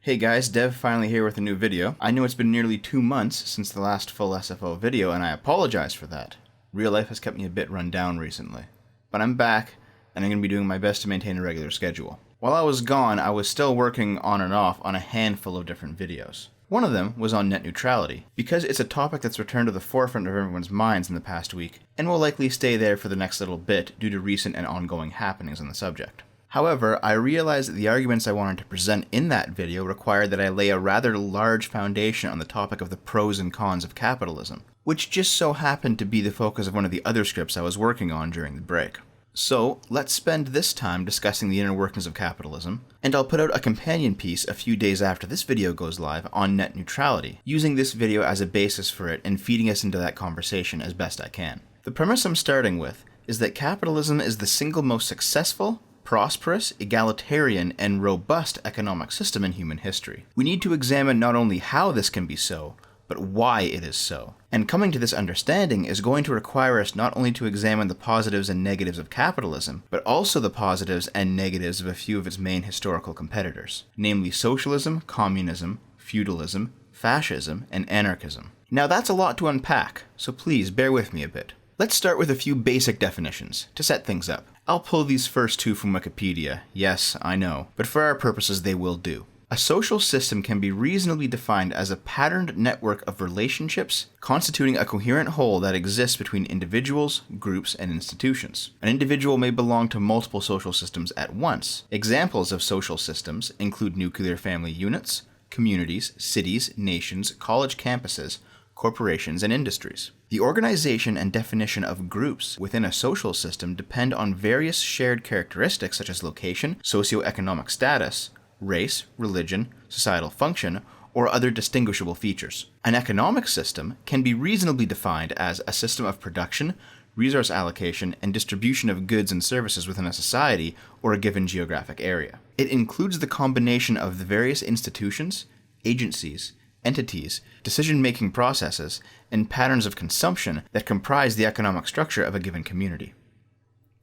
Hey guys, Dev finally here with a new video. I know it's been nearly 2 months since the last full SFO video, and I apologize for that. Real life has kept me a bit run down recently. But I'm back, and I'm going to be doing my best to maintain a regular schedule. While I was gone, I was still working on and off on a handful of different videos. One of them was on net neutrality, because it's a topic that's returned to the forefront of everyone's minds in the past week, and will likely stay there for the next little bit due to recent and ongoing happenings on the subject. However, I realized that the arguments I wanted to present in that video required that I lay a rather large foundation on the topic of the pros and cons of capitalism, which just so happened to be the focus of one of the other scripts I was working on during the break. So, let's spend this time discussing the inner workings of capitalism, and I'll put out a companion piece a few days after this video goes live on net neutrality, using this video as a basis for it and feeding us into that conversation as best I can. The premise I'm starting with is that capitalism is the single most successful, prosperous, egalitarian, and robust economic system in human history. We need to examine not only how this can be so, but why it is so. And coming to this understanding is going to require us not only to examine the positives and negatives of capitalism, but also the positives and negatives of a few of its main historical competitors, namely socialism, communism, feudalism, fascism, and anarchism. Now that's a lot to unpack, so please bear with me a bit. Let's start with a few basic definitions to set things up. I'll pull these first two from Wikipedia, yes, I know, but for our purposes they will do. A social system can be reasonably defined as a patterned network of relationships constituting a coherent whole that exists between individuals, groups, and institutions. An individual may belong to multiple social systems at once. Examples of social systems include nuclear family units, communities, cities, nations, college campuses, corporations, and industries. The organization and definition of groups within a social system depend on various shared characteristics such as location, socioeconomic status, race, religion, societal function, or other distinguishable features. An economic system can be reasonably defined as a system of production, resource allocation, and distribution of goods and services within a society or a given geographic area. It includes the combination of the various institutions, agencies, entities, decision-making processes, and patterns of consumption that comprise the economic structure of a given community.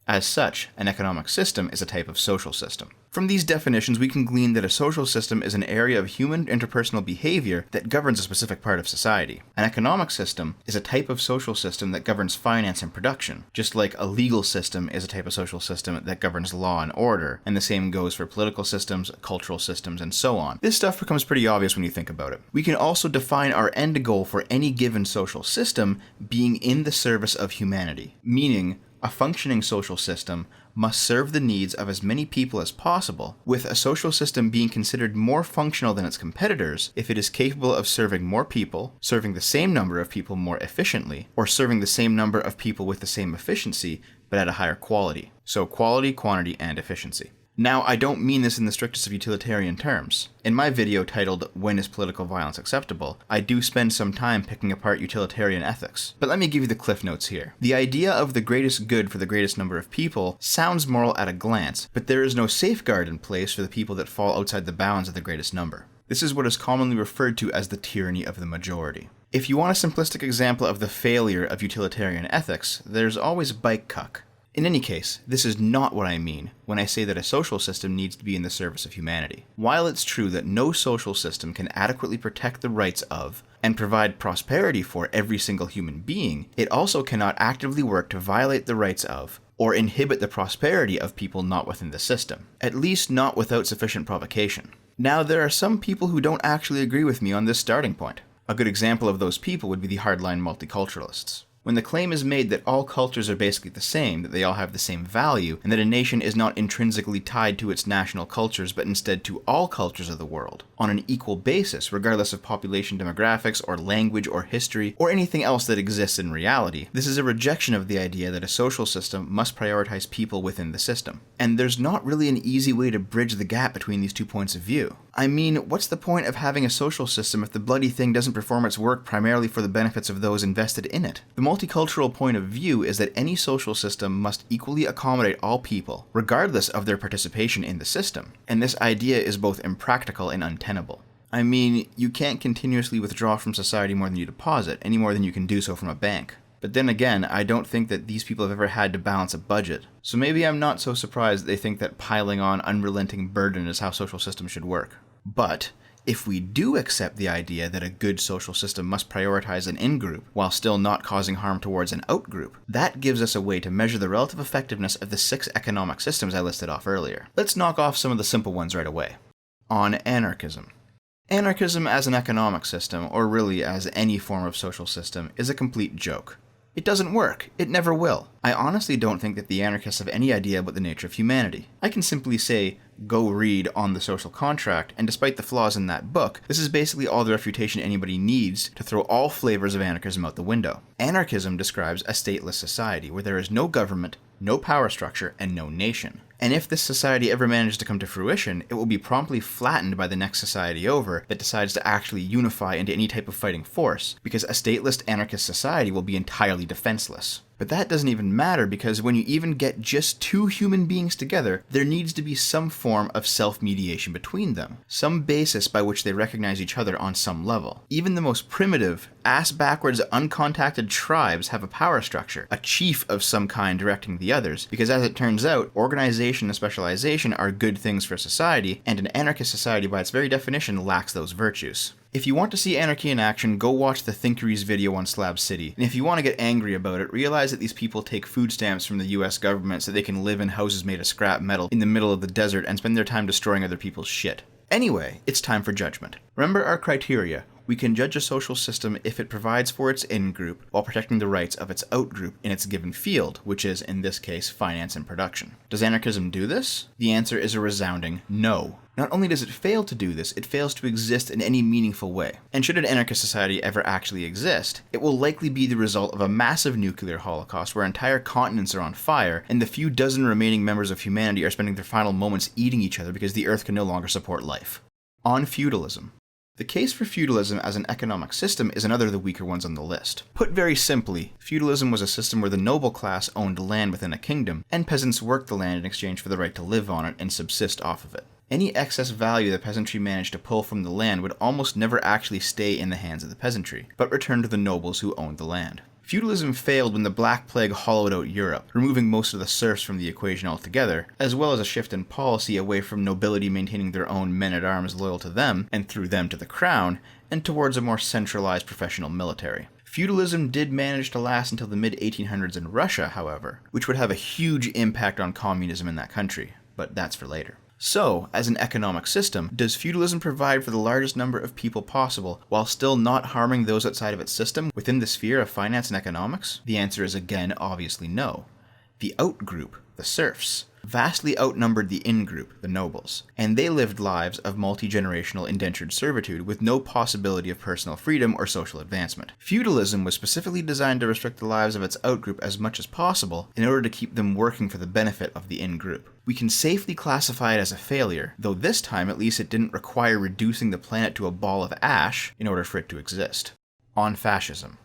As such, an economic system is a type of social system. From these definitions, we can glean that a social system is an area of human interpersonal behavior that governs a specific part of society. An economic system is a type of social system that governs finance and production, just like a legal system is a type of social system that governs law and order, and the same goes for political systems, cultural systems, and so on. This stuff becomes pretty obvious when you think about it. We can also define our end goal for any given social system being in the service of humanity, meaning a functioning social system must serve the needs of as many people as possible, with a social system being considered more functional than its competitors if it is capable of serving more people, serving the same number of people more efficiently, or serving the same number of people with the same efficiency, but at a higher quality. So quality, quantity, and efficiency. Now, I don't mean this in the strictest of utilitarian terms. In my video titled, When is Political Violence Acceptable?, I do spend some time picking apart utilitarian ethics. But let me give you the cliff notes here. The idea of the greatest good for the greatest number of people sounds moral at a glance, but there is no safeguard in place for the people that fall outside the bounds of the greatest number. This is what is commonly referred to as the tyranny of the majority. If you want a simplistic example of the failure of utilitarian ethics, there's always bike cuck. In any case, this is not what I mean when I say that a social system needs to be in the service of humanity. While it's true that no social system can adequately protect the rights of and provide prosperity for every single human being, it also cannot actively work to violate the rights of or inhibit the prosperity of people not within the system, at least not without sufficient provocation. Now, there are some people who don't actually agree with me on this starting point. A good example of those people would be the hardline multiculturalists. When the claim is made that all cultures are basically the same, that they all have the same value, and that a nation is not intrinsically tied to its national cultures, but instead to all cultures of the world, on an equal basis, regardless of population demographics, or language, or history, or anything else that exists in reality, this is a rejection of the idea that a social system must prioritize people within the system. And there's not really an easy way to bridge the gap between these two points of view. I mean, what's the point of having a social system if the bloody thing doesn't perform its work primarily for the benefits of those invested in it? The multicultural point of view is that any social system must equally accommodate all people, regardless of their participation in the system, and this idea is both impractical and untenable. I mean, you can't continuously withdraw from society more than you deposit, any more than you can do so from a bank. But then again, I don't think that these people have ever had to balance a budget. So maybe I'm not so surprised they think that piling on unrelenting burden is how social systems should work. But if we do accept the idea that a good social system must prioritize an in-group while still not causing harm towards an out-group, that gives us a way to measure the relative effectiveness of the 6 economic systems I listed off earlier. Let's knock off some of the simple ones right away. On anarchism. Anarchism as an economic system, or really as any form of social system, is a complete joke. It doesn't work. It never will. I honestly don't think that the anarchists have any idea about the nature of humanity. I can simply say, go read On the Social Contract, and despite the flaws in that book, this is basically all the refutation anybody needs to throw all flavors of anarchism out the window. Anarchism describes a stateless society where there is no government, no power structure, and no nation. And if this society ever manages to come to fruition, it will be promptly flattened by the next society over that decides to actually unify into any type of fighting force, because a stateless anarchist society will be entirely defenseless. But that doesn't even matter, because when you even get just 2 human beings together, there needs to be some form of self-mediation between them, some basis by which they recognize each other on some level. Even the most primitive, ass-backwards, uncontacted tribes have a power structure, a chief of some kind directing the others, because as it turns out, organization and specialization are good things for society, and an anarchist society by its very definition lacks those virtues. If you want to see anarchy in action, go watch the Thinkeries video on Slab City, and if you want to get angry about it, realize that these people take food stamps from the US government so they can live in houses made of scrap metal in the middle of the desert and spend their time destroying other people's shit. Anyway, it's time for judgment. Remember our criteria. We can judge a social system if it provides for its in-group while protecting the rights of its out-group in its given field, which is, in this case, finance and production. Does anarchism do this? The answer is a resounding no. Not only does it fail to do this, it fails to exist in any meaningful way. And should an anarchist society ever actually exist, it will likely be the result of a massive nuclear holocaust where entire continents are on fire, and the few dozen remaining members of humanity are spending their final moments eating each other because the earth can no longer support life. On feudalism. The case for feudalism as an economic system is another of the weaker ones on the list. Put very simply, feudalism was a system where the noble class owned land within a kingdom, and peasants worked the land in exchange for the right to live on it and subsist off of it. Any excess value the peasantry managed to pull from the land would almost never actually stay in the hands of the peasantry, but return to the nobles who owned the land. Feudalism failed when the Black Plague hollowed out Europe, removing most of the serfs from the equation altogether, as well as a shift in policy away from nobility maintaining their own men-at-arms loyal to them, and through them to the crown, and towards a more centralized professional military. Feudalism did manage to last until the mid-1800s in Russia, however, which would have a huge impact on communism in that country, but that's for later. So, as an economic system, does feudalism provide for the largest number of people possible while still not harming those outside of its system within the sphere of finance and economics? The answer is again obviously no. The out-group, the serfs, vastly outnumbered the in-group, the nobles, and they lived lives of multi-generational indentured servitude with no possibility of personal freedom or social advancement. Feudalism was specifically designed to restrict the lives of its out-group as much as possible in order to keep them working for the benefit of the in-group. We can safely classify it as a failure, though this time at least it didn't require reducing the planet to a ball of ash in order for it to exist. On fascism.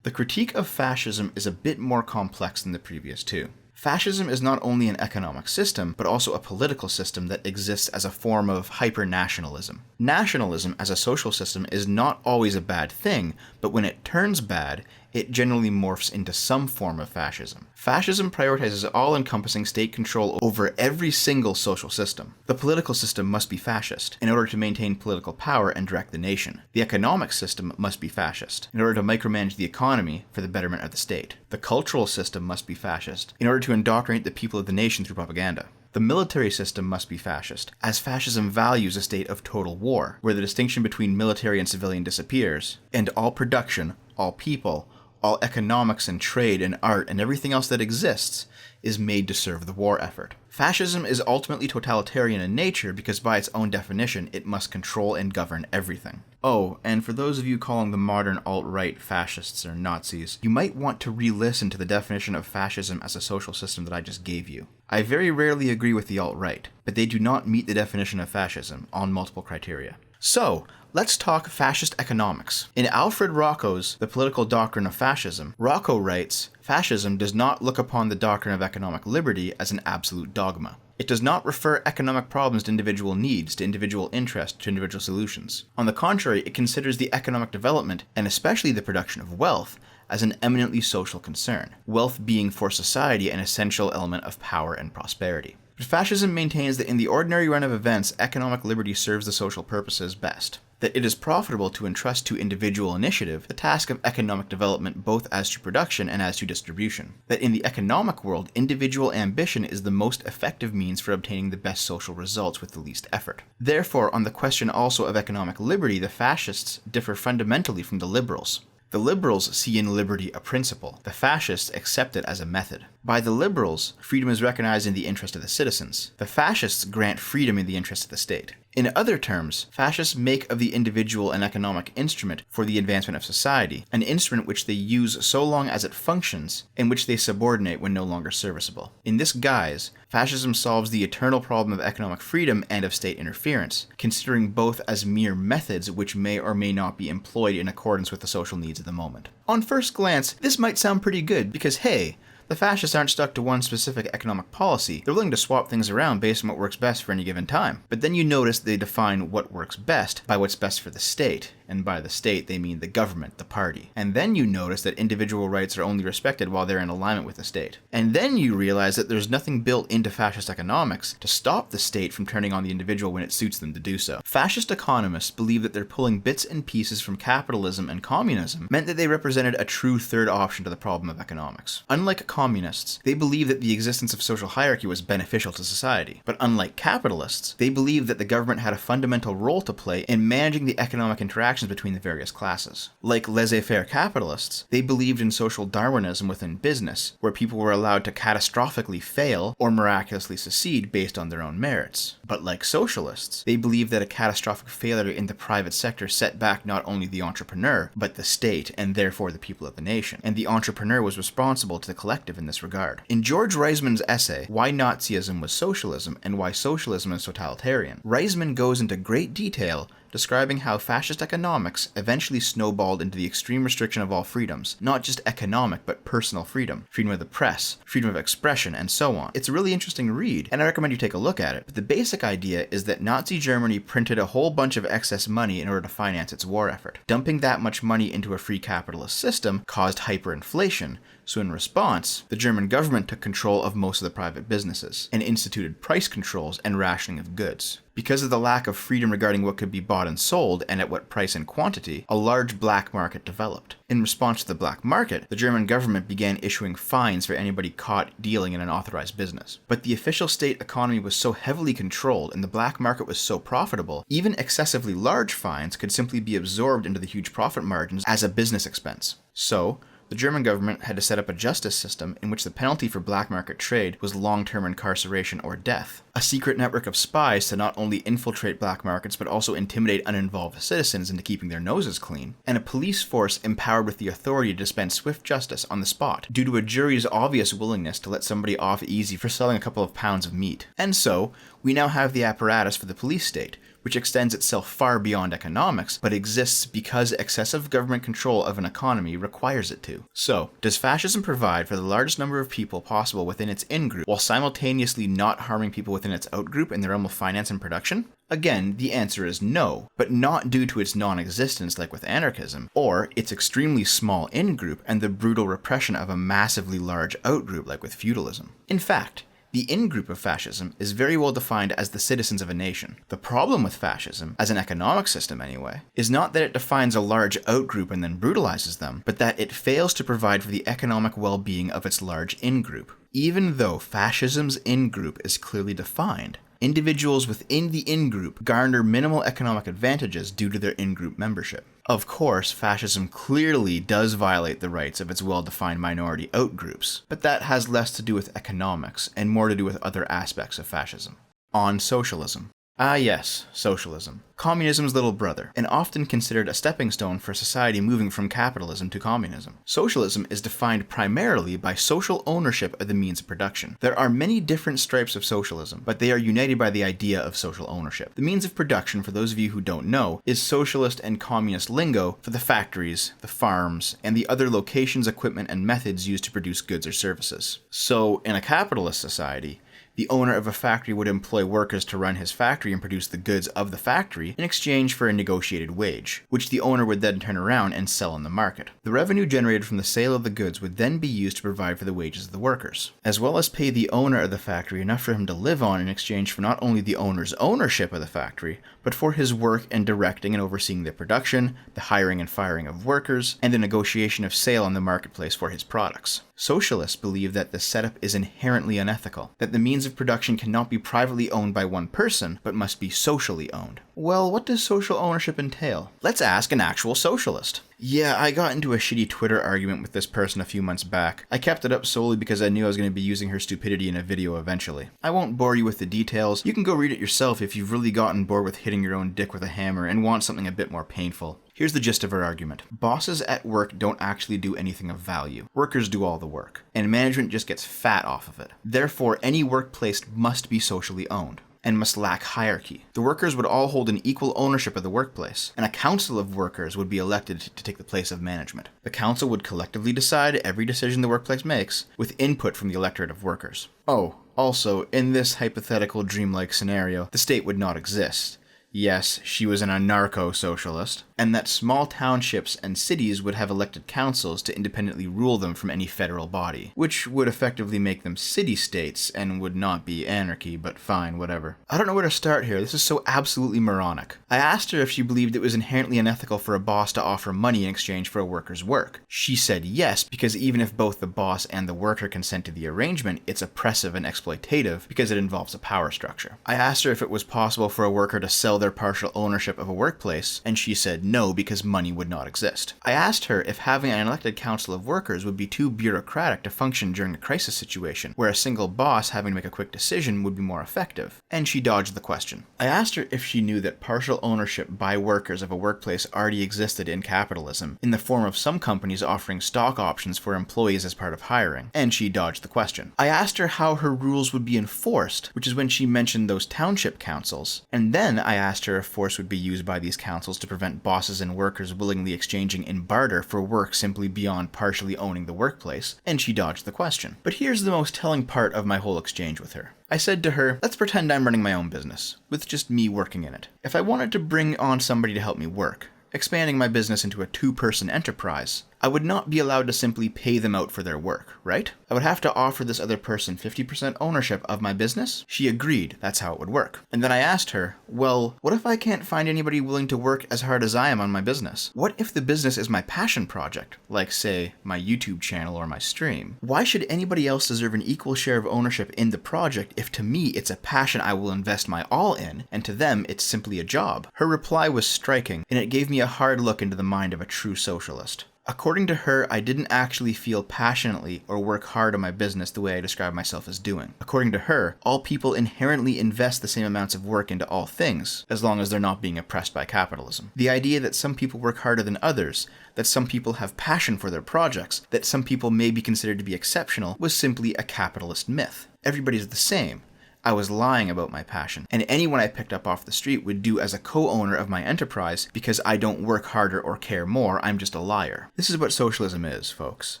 The critique of fascism is a bit more complex than the previous two. Fascism is not only an economic system, but also a political system that exists as a form of hyper-nationalism. Nationalism as a social system is not always a bad thing, but when it turns bad, it generally morphs into some form of fascism. Fascism prioritizes all-encompassing state control over every single social system. The political system must be fascist in order to maintain political power and direct the nation. The economic system must be fascist in order to micromanage the economy for the betterment of the state. The cultural system must be fascist in order to indoctrinate the people of the nation through propaganda. The military system must be fascist, as fascism values a state of total war, where the distinction between military and civilian disappears, and all production, all people, all economics and trade and art and everything else that exists is made to serve the war effort. Fascism is ultimately totalitarian in nature because by its own definition it must control and govern everything. Oh, and for those of you calling the modern alt-right fascists or Nazis, you might want to re-listen to the definition of fascism as a social system that I just gave you. I very rarely agree with the alt-right, but they do not meet the definition of fascism on multiple criteria. So, let's talk fascist economics. In Alfred Rocco's The Political Doctrine of Fascism, Rocco writes, "Fascism does not look upon the doctrine of economic liberty as an absolute dogma. It does not refer economic problems to individual needs, to individual interests, to individual solutions. On the contrary, it considers the economic development, and especially the production of wealth, as an eminently social concern, wealth being for society an essential element of power and prosperity. But fascism maintains that in the ordinary run of events, economic liberty serves the social purposes best. That it is profitable to entrust to individual initiative the task of economic development both as to production and as to distribution. That in the economic world, individual ambition is the most effective means for obtaining the best social results with the least effort. Therefore, on the question also of economic liberty, the fascists differ fundamentally from the liberals. The liberals see in liberty a principle. The fascists accept it as a method. By the liberals, freedom is recognized in the interest of the citizens. The fascists grant freedom in the interest of the state. In other terms, fascists make of the individual an economic instrument for the advancement of society, an instrument which they use so long as it functions, and which they subordinate when no longer serviceable. In this guise, fascism solves the eternal problem of economic freedom and of state interference, considering both as mere methods which may or may not be employed in accordance with the social needs of the moment. On first glance, this might sound pretty good because, hey, the fascists aren't stuck to one specific economic policy. They're willing to swap things around based on what works best for any given time. But then you notice they define what works best by what's best for the state. And by the state, they mean the government, the party. And then you notice that individual rights are only respected while they're in alignment with the state. And then you realize that there's nothing built into fascist economics to stop the state from turning on the individual when it suits them to do so. Fascist economists believe that they're pulling bits and pieces from capitalism and communism meant that they represented a true third option to the problem of economics. Unlike communists, they believe that the existence of social hierarchy was beneficial to society. But unlike capitalists, they believe that the government had a fundamental role to play in managing the economic interactions between the various classes. Like laissez-faire capitalists, they believed in social Darwinism within business, where people were allowed to catastrophically fail or miraculously succeed based on their own merits. But like socialists, they believed that a catastrophic failure in the private sector set back not only the entrepreneur, but the state, and therefore the people of the nation. And the entrepreneur was responsible to the collective in this regard. In George Reisman's essay, Why Nazism Was Socialism and Why Socialism is Totalitarian, Reisman goes into great detail describing how fascist economics eventually snowballed into the extreme restriction of all freedoms, not just economic, but personal freedom, freedom of the press, freedom of expression, and so on. It's a really interesting read, and I recommend you take a look at it. But the basic idea is that Nazi Germany printed a whole bunch of excess money in order to finance its war effort. Dumping that much money into a free capitalist system caused hyperinflation, so in response, the German government took control of most of the private businesses, and instituted price controls and rationing of goods. Because of the lack of freedom regarding what could be bought and sold, and at what price and quantity, a large black market developed. In response to the black market, the German government began issuing fines for anybody caught dealing in an authorized business. But the official state economy was so heavily controlled and the black market was so profitable, even excessively large fines could simply be absorbed into the huge profit margins as a business expense. So, the German government had to set up a justice system in which the penalty for black market trade was long-term incarceration or death. A secret network of spies to not only infiltrate black markets but also intimidate uninvolved citizens into keeping their noses clean. And a police force empowered with the authority to dispense swift justice on the spot, due to a jury's obvious willingness to let somebody off easy for selling a couple of pounds of meat. And so, we now have the apparatus for the police state, which extends itself far beyond economics, but exists because excessive government control of an economy requires it to. So, does fascism provide for the largest number of people possible within its in-group, while simultaneously not harming people within its out-group in the realm of finance and production? Again, the answer is no, but not due to its non-existence like with anarchism, or its extremely small in-group and the brutal repression of a massively large out-group like with feudalism. In fact, the in-group of fascism is very well defined as the citizens of a nation. The problem with fascism, as an economic system anyway, is not that it defines a large out-group and then brutalizes them, but that it fails to provide for the economic well-being of its large in-group. Even though fascism's in-group is clearly defined, individuals within the in-group garner minimal economic advantages due to their in-group membership. Of course, fascism clearly does violate the rights of its well-defined minority out-groups, but that has less to do with economics and more to do with other aspects of fascism. On socialism. Ah yes, socialism. Communism's little brother, and often considered a stepping stone for society moving from capitalism to communism. Socialism is defined primarily by social ownership of the means of production. There are many different stripes of socialism, but they are united by the idea of social ownership. The means of production, for those of you who don't know, is socialist and communist lingo for the factories, the farms, and the other locations, equipment, and methods used to produce goods or services. So, in a capitalist society, The owner of a factory would employ workers to run his factory and produce the goods of the factory in exchange for a negotiated wage, which the owner would then turn around and sell on the market. The revenue generated from the sale of the goods would then be used to provide for the wages of the workers, as well as pay the owner of the factory enough for him to live on in exchange for not only the owner's ownership of the factory, but for his work in directing and overseeing the production, the hiring and firing of workers, and the negotiation of sale on the marketplace for his products. Socialists believe that this setup is inherently unethical, that the means of production cannot be privately owned by one person, but must be socially owned. Well, what does social ownership entail? Let's ask an actual socialist. Yeah, I got into a shitty Twitter argument with this person a few months back. I kept it up solely because I knew I was going to be using her stupidity in a video eventually. I won't bore you with the details. You can go read it yourself if you've really gotten bored with hitting your own dick with a hammer and want something a bit more painful. Here's the gist of her argument. Bosses at work don't actually do anything of value. Workers do all the work, and management just gets fat off of it. Therefore, any workplace must be socially owned and must lack hierarchy. The workers would all hold an equal ownership of the workplace, and a council of workers would be elected to take the place of management. The council would collectively decide every decision the workplace makes, with input from the electorate of workers. Oh, also, in this hypothetical dreamlike scenario, the state would not exist. Yes, she was an anarcho-socialist, and that small townships and cities would have elected councils to independently rule them from any federal body, which would effectively make them city-states and would not be anarchy, but fine, whatever. I don't know where to start here, this is so absolutely moronic. I asked her if she believed it was inherently unethical for a boss to offer money in exchange for a worker's work. She said yes, because even if both the boss and the worker consent to the arrangement, it's oppressive and exploitative because it involves a power structure. I asked her if it was possible for a worker to sell their partial ownership of a workplace, and she said no because money would not exist. I asked her if having an elected council of workers would be too bureaucratic to function during a crisis situation, where a single boss having to make a quick decision would be more effective, and she dodged the question. I asked her if she knew that partial ownership by workers of a workplace already existed in capitalism, in the form of some companies offering stock options for employees as part of hiring, and she dodged the question. I asked her how her rules would be enforced, which is when she mentioned those township councils, and then I asked her if force would be used by these councils to prevent bosses and workers willingly exchanging in barter for work simply beyond partially owning the workplace, and she dodged the question. But here's the most telling part of my whole exchange with her. I said to her, let's pretend I'm running my own business, with just me working in it. If I wanted to bring on somebody to help me work, expanding my business into a two-person enterprise, I would not be allowed to simply pay them out for their work, right? I would have to offer this other person 50% ownership of my business? She agreed that's how it would work. And then I asked her, well, what if I can't find anybody willing to work as hard as I am on my business? What if the business is my passion project, like say, my YouTube channel or my stream? Why should anybody else deserve an equal share of ownership in the project if to me it's a passion I will invest my all in, and to them it's simply a job? Her reply was striking, and it gave me a hard look into the mind of a true socialist. According to her, I didn't actually feel passionately or work hard on my business the way I describe myself as doing. According to her, all people inherently invest the same amounts of work into all things, as long as they're not being oppressed by capitalism. The idea that some people work harder than others, that some people have passion for their projects, that some people may be considered to be exceptional, was simply a capitalist myth. Everybody's the same. I was lying about my passion, and anyone I picked up off the street would do as a co-owner of my enterprise because I don't work harder or care more, I'm just a liar. This is what socialism is, folks.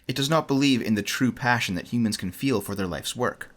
It does not believe in the true passion that humans can feel for their life's work.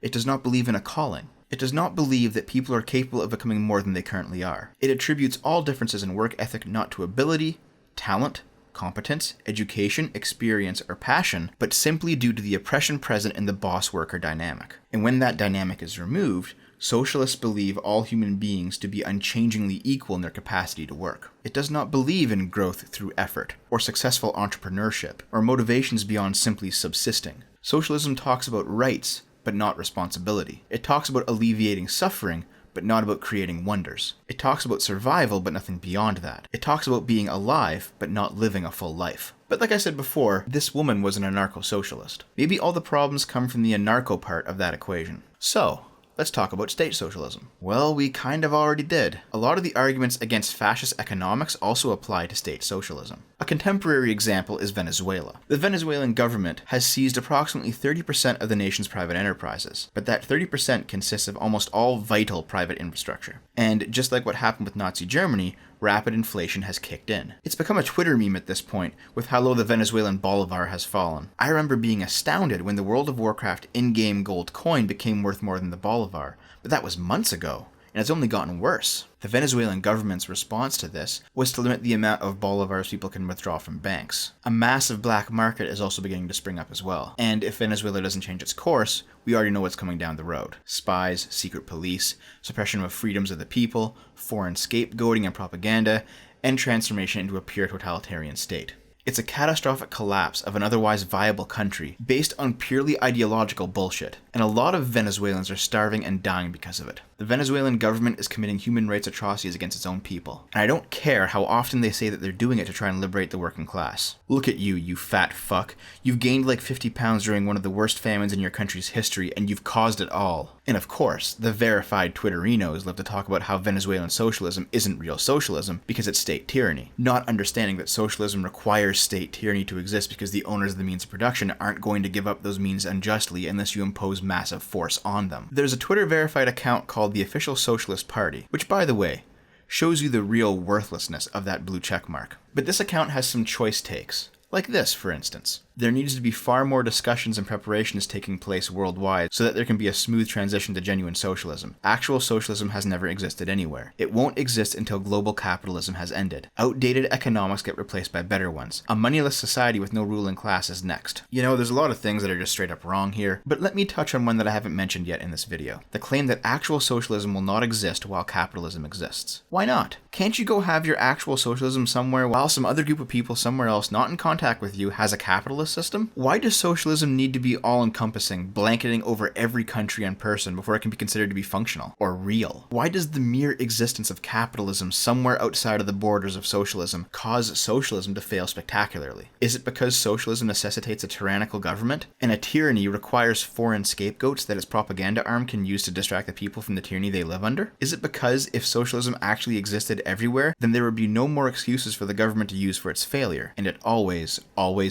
It does not believe in a calling. It does not believe that people are capable of becoming more than they currently are. It attributes all differences in work ethic not to ability, talent, competence, education, experience, or passion, but simply due to the oppression present in the boss-worker dynamic. And when that dynamic is removed, socialists believe all human beings to be unchangingly equal in their capacity to work. It does not believe in growth through effort, or successful entrepreneurship, or motivations beyond simply subsisting. Socialism talks about rights, but not responsibility. It talks about alleviating suffering, but not about creating wonders. It talks about survival, but nothing beyond that. It talks about being alive, but not living a full life. But like I said before, this woman was an anarcho-socialist. Maybe all the problems come from the anarcho part of that equation. So, let's talk about state socialism. Well, we kind of already did. A lot of the arguments against fascist economics also apply to state socialism. A contemporary example is Venezuela. The Venezuelan government has seized approximately 30% of the nation's private enterprises, but that 30% consists of almost all vital private infrastructure. And just like what happened with Nazi Germany, rapid inflation has kicked in. It's become a Twitter meme at this point, with how low the Venezuelan bolivar has fallen. I remember being astounded when the World of Warcraft in-game gold coin became worth more than the bolivar, but that was months ago, and it's only gotten worse. The Venezuelan government's response to this was to limit the amount of bolivars people can withdraw from banks. A massive black market is also beginning to spring up as well, and if Venezuela doesn't change its course, we already know what's coming down the road. Spies, secret police, suppression of freedoms of the people, foreign scapegoating and propaganda, and transformation into a pure totalitarian state. It's a catastrophic collapse of an otherwise viable country based on purely ideological bullshit, and a lot of Venezuelans are starving and dying because of it. The Venezuelan government is committing human rights atrocities against its own people, and I don't care how often they say that they're doing it to try and liberate the working class. Look at you, you fat fuck. You've gained like 50 pounds during one of the worst famines in your country's history, and you've caused it all. And of course, the verified Twitterinos love to talk about how Venezuelan socialism isn't real socialism because it's state tyranny, not understanding that socialism requires state tyranny to exist because the owners of the means of production aren't going to give up those means unjustly unless you impose massive force on them. There's a Twitter verified account called the Official Socialist Party, which, by the way, shows you the real worthlessness of that blue check mark. But this account has some choice takes. Like this, for instance. There needs to be far more discussions and preparations taking place worldwide so that there can be a smooth transition to genuine socialism. Actual socialism has never existed anywhere. It won't exist until global capitalism has ended. Outdated economics get replaced by better ones. A moneyless society with no ruling class is next. You know, there's a lot of things that are just straight up wrong here, but let me touch on one that I haven't mentioned yet in this video. The claim that actual socialism will not exist while capitalism exists. Why not? Can't you go have your actual socialism somewhere while some other group of people somewhere else not in contact with you has a capitalist system? Why does socialism need to be all-encompassing, blanketing over every country and person before it can be considered to be functional or real? Why does the mere existence of capitalism somewhere outside of the borders of socialism cause socialism to fail spectacularly? Is it because socialism necessitates a tyrannical government, and a tyranny requires foreign scapegoats that its propaganda arm can use to distract the people from the tyranny they live under? Is it because if socialism actually existed everywhere, then there would be no more excuses for the government to use for its failure, and it always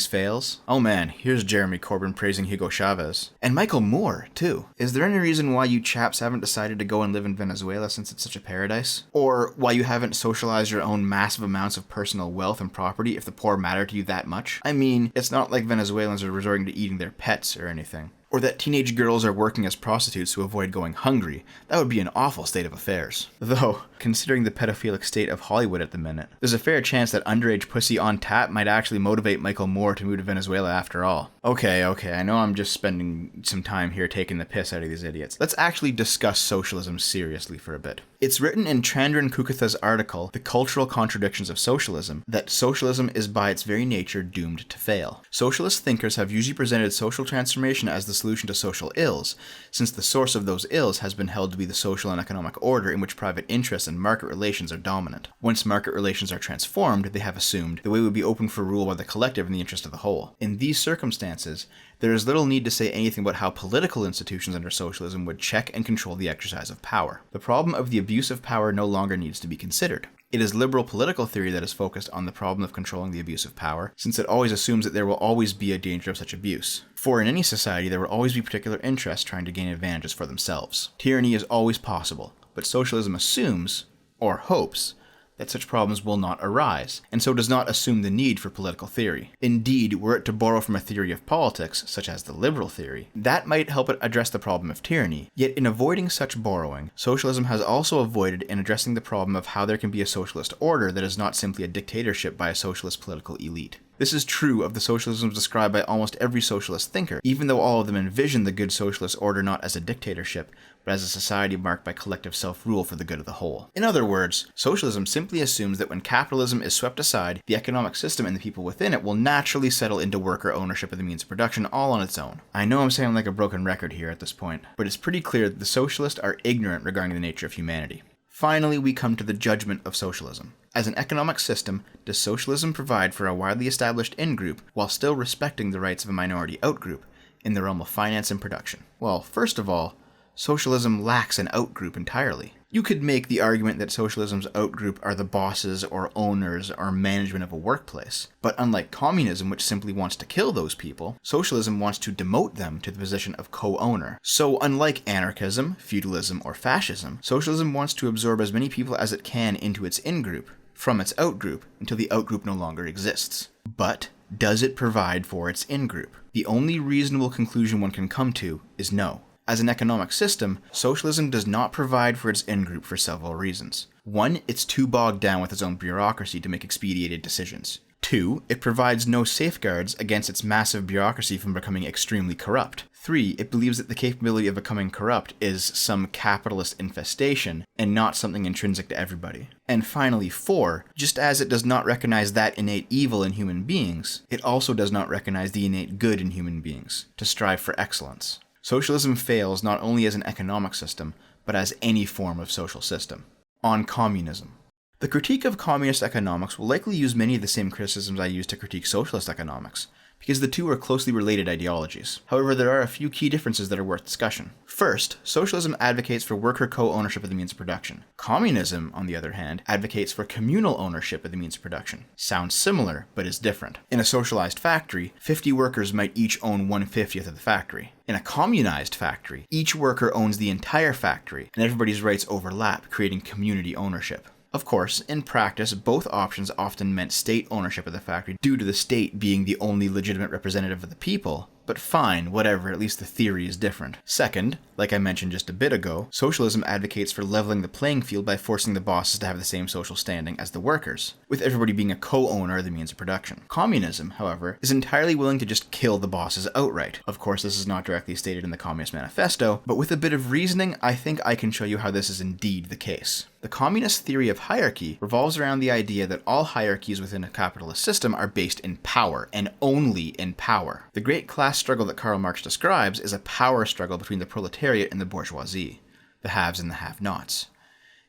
fails? Oh man, here's Jeremy Corbyn praising Hugo Chavez. And Michael Moore, too. Is there any reason why you chaps haven't decided to go and live in Venezuela since it's such a paradise? Or why you haven't socialized your own massive amounts of personal wealth and property if the poor matter to you that much? I mean, it's not like Venezuelans are resorting to eating their pets or anything. Or that teenage girls are working as prostitutes to avoid going hungry. That would be an awful state of affairs. Though, considering the pedophilic state of Hollywood at the minute, there's a fair chance that underage pussy on tap might actually motivate Michael Moore to move to Venezuela after all. Okay, I know I'm just spending some time here taking the piss out of these idiots. Let's actually discuss socialism seriously for a bit. It's written in Chandran Kukatha's article, The Cultural Contradictions of Socialism, that socialism is by its very nature doomed to fail. Socialist thinkers have usually presented social transformation as the solution to social ills, since the source of those ills has been held to be the social and economic order in which private interests and market relations are dominant. Once market relations are transformed, they have assumed, the way would be open for rule by the collective in the interest of the whole. In these circumstances, there is little need to say anything about how political institutions under socialism would check and control the exercise of power. The problem of the abuse of power no longer needs to be considered. It is liberal political theory that is focused on the problem of controlling the abuse of power, since it always assumes that there will always be a danger of such abuse. For in any society, there will always be particular interests trying to gain advantages for themselves. Tyranny is always possible, but socialism assumes, or hopes, that such problems will not arise, and so does not assume the need for political theory. Indeed, were it to borrow from a theory of politics, such as the liberal theory, that might help it address the problem of tyranny. Yet in avoiding such borrowing, socialism has also avoided in addressing the problem of how there can be a socialist order that is not simply a dictatorship by a socialist political elite. This is true of the socialisms described by almost every socialist thinker, even though all of them envision the good socialist order not as a dictatorship, but as a society marked by collective self-rule for the good of the whole. In other words, socialism simply assumes that when capitalism is swept aside, the economic system and the people within it will naturally settle into worker ownership of the means of production all on its own. I know I'm sounding like a broken record here at this point, but it's pretty clear that the socialists are ignorant regarding the nature of humanity. Finally, we come to the judgment of socialism. As an economic system, does socialism provide for a widely established in-group while still respecting the rights of a minority out-group in the realm of finance and production? Well, first of all, socialism lacks an out-group entirely. You could make the argument that socialism's out-group are the bosses or owners or management of a workplace. But unlike communism, which simply wants to kill those people, socialism wants to demote them to the position of co-owner. So unlike anarchism, feudalism, or fascism, socialism wants to absorb as many people as it can into its in-group, from its outgroup until the outgroup no longer exists. But does it provide for its in-group? The only reasonable conclusion one can come to is no. As an economic system, socialism does not provide for its in-group for several reasons. 1, it's too bogged down with its own bureaucracy to make expedited decisions. 2, it provides no safeguards against its massive bureaucracy from becoming extremely corrupt. 3, it believes that the capability of becoming corrupt is some capitalist infestation and not something intrinsic to everybody. And finally, 4, just as it does not recognize that innate evil in human beings, it also does not recognize the innate good in human beings, to strive for excellence. Socialism fails not only as an economic system, but as any form of social system. On communism. The critique of communist economics will likely use many of the same criticisms I use to critique socialist economics, because the two are closely related ideologies. However, there are a few key differences that are worth discussion. First, socialism advocates for worker co-ownership of the means of production. Communism, on the other hand, advocates for communal ownership of the means of production. Sounds similar, but is different. In a socialized factory, 50 workers might each own 1/50th of the factory. In a communized factory, each worker owns the entire factory, and everybody's rights overlap, creating community ownership. Of course, in practice, both options often meant state ownership of the factory due to the state being the only legitimate representative of the people, but fine, whatever, at least the theory is different. Second, like I mentioned just a bit ago, socialism advocates for leveling the playing field by forcing the bosses to have the same social standing as the workers, with everybody being a co-owner of the means of production. Communism, however, is entirely willing to just kill the bosses outright. Of course, this is not directly stated in the Communist Manifesto, but with a bit of reasoning, I think I can show you how this is indeed the case. The communist theory of hierarchy revolves around the idea that all hierarchies within a capitalist system are based in power, and only in power. The great class struggle that Karl Marx describes is a power struggle between the proletariat and the bourgeoisie, the haves and the have-nots.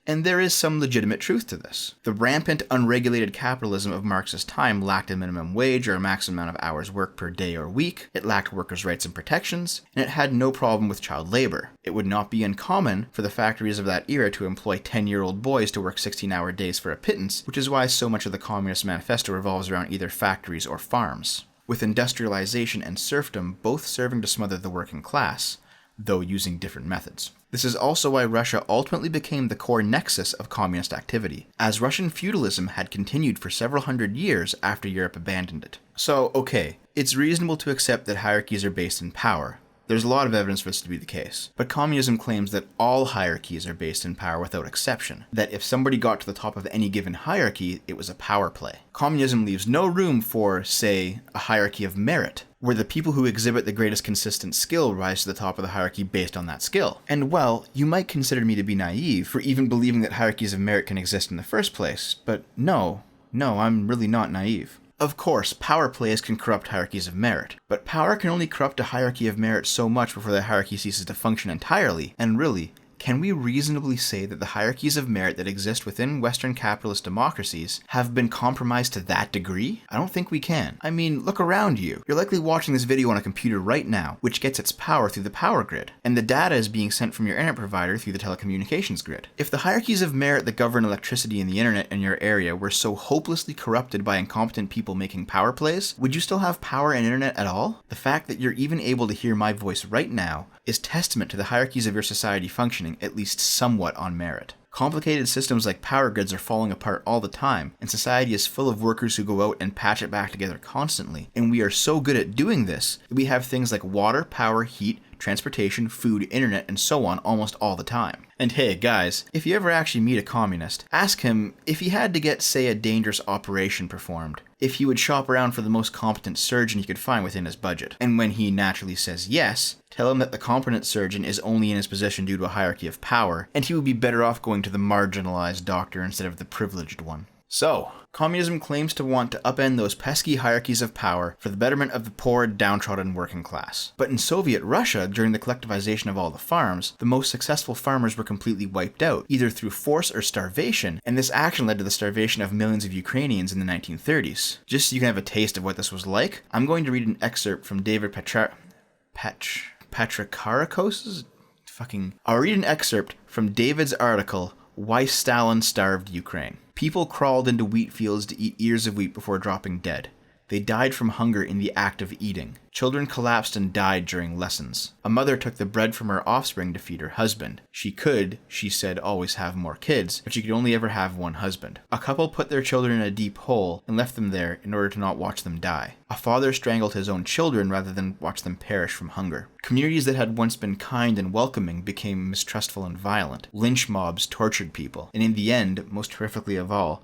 And there is some legitimate truth to this. The rampant, unregulated capitalism of Marx's time lacked a minimum wage or a maximum amount of hours worked per day or week, it lacked workers' rights and protections, and it had no problem with child labor. It would not be uncommon for the factories of that era to employ 10-year-old boys to work 16-hour days for a pittance, which is why so much of the Communist Manifesto revolves around either factories or farms, with industrialization and serfdom both serving to smother the working class, though using different methods. This is also why Russia ultimately became the core nexus of communist activity, as Russian feudalism had continued for several hundred years after Europe abandoned it. So, okay, it's reasonable to accept that hierarchies are based in power. There's a lot of evidence for this to be the case. But communism claims that all hierarchies are based in power without exception, that if somebody got to the top of any given hierarchy, it was a power play. Communism leaves no room for, say, a hierarchy of merit, where the people who exhibit the greatest consistent skill rise to the top of the hierarchy based on that skill. And well, you might consider me to be naive for even believing that hierarchies of merit can exist in the first place, but no, I'm really not naive. Of course, power plays can corrupt hierarchies of merit, but power can only corrupt a hierarchy of merit so much before the hierarchy ceases to function entirely, and really, can we reasonably say that the hierarchies of merit that exist within Western capitalist democracies have been compromised to that degree? I don't think we can. I mean, look around you. You're likely watching this video on a computer right now, which gets its power through the power grid, and the data is being sent from your internet provider through the telecommunications grid. If the hierarchies of merit that govern electricity and the internet in your area were so hopelessly corrupted by incompetent people making power plays, would you still have power and internet at all? The fact that you're even able to hear my voice right now is testament to the hierarchies of your society functioning at least somewhat on merit. Complicated systems like power grids are falling apart all the time, and society is full of workers who go out and patch it back together constantly, and we are so good at doing this that we have things like water, power, heat, transportation, food, internet, and so on almost all the time. And hey guys, if you ever actually meet a communist, ask him if he had to get, say, a dangerous operation performed, if he would shop around for the most competent surgeon he could find within his budget. And when he naturally says yes, tell him that the competent surgeon is only in his position due to a hierarchy of power, and he would be better off going to the marginalized doctor instead of the privileged one. So, communism claims to want to upend those pesky hierarchies of power for the betterment of the poor, downtrodden working class. But in Soviet Russia, during the collectivization of all the farms, the most successful farmers were completely wiped out, either through force or starvation, and this action led to the starvation of millions of Ukrainians in the 1930s. Just so you can have a taste of what this was like, I'm going to read an excerpt from David Patrikarikos'? I'll read an excerpt from David's article, Why Stalin Starved Ukraine. People crawled into wheat fields to eat ears of wheat before dropping dead. They died from hunger in the act of eating. Children collapsed and died during lessons. A mother took the bread from her offspring to feed her husband. She could, she said, always have more kids, but she could only ever have one husband. A couple put their children in a deep hole and left them there in order to not watch them die. A father strangled his own children rather than watch them perish from hunger. Communities that had once been kind and welcoming became mistrustful and violent. Lynch mobs tortured people. And in the end, most horrifically of all,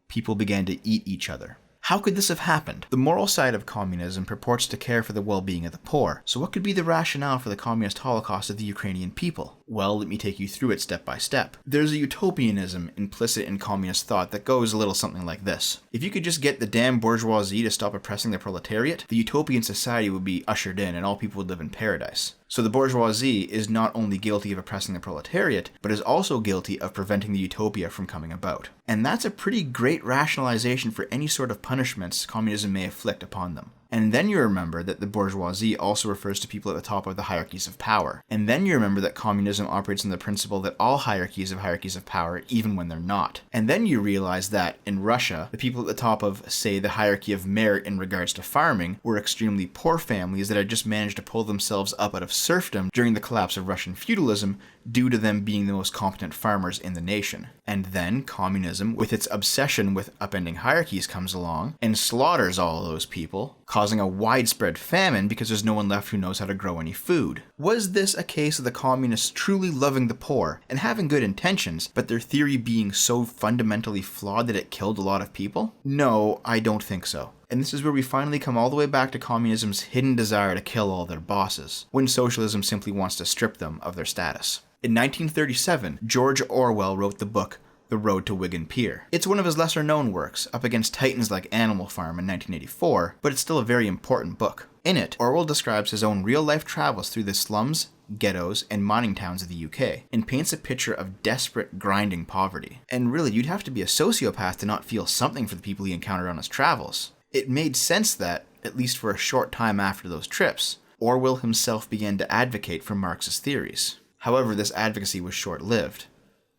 people began to eat each other. How could this have happened? The moral side of communism purports to care for the well-being of the poor. So what could be the rationale for the communist holocaust of the Ukrainian people? Well, let me take you through it step by step. There's a utopianism implicit in communist thought that goes a little something like this. If you could just get the damn bourgeoisie to stop oppressing the proletariat, the utopian society would be ushered in and all people would live in paradise. So the bourgeoisie is not only guilty of oppressing the proletariat, but is also guilty of preventing the utopia from coming about. And that's a pretty great rationalization for any sort of punishments communism may inflict upon them. And then you remember that the bourgeoisie also refers to people at the top of the hierarchies of power. And then you remember that communism operates on the principle that all hierarchies of power, even when they're not. And then you realize that, in Russia, the people at the top of, say, the hierarchy of merit in regards to farming were extremely poor families that had just managed to pull themselves up out of serfdom during the collapse of Russian feudalism due to them being the most competent farmers in the nation. And then communism, with its obsession with upending hierarchies, comes along and slaughters all of those people, causing a widespread famine because there's no one left who knows how to grow any food. Was this a case of the communists truly loving the poor and having good intentions, but their theory being so fundamentally flawed that it killed a lot of people? No, I don't think so. And this is where we finally come all the way back to communism's hidden desire to kill all their bosses, when socialism simply wants to strip them of their status. In 1937, George Orwell wrote the book The Road to Wigan Pier. It's one of his lesser-known works, up against titans like Animal Farm in 1984, but it's still a very important book. In it, Orwell describes his own real-life travels through the slums, ghettos, and mining towns of the UK, and paints a picture of desperate, grinding poverty. And really, you'd have to be a sociopath to not feel something for the people he encountered on his travels. It made sense that, at least for a short time after those trips, Orwell himself began to advocate for Marxist theories. However, this advocacy was short-lived.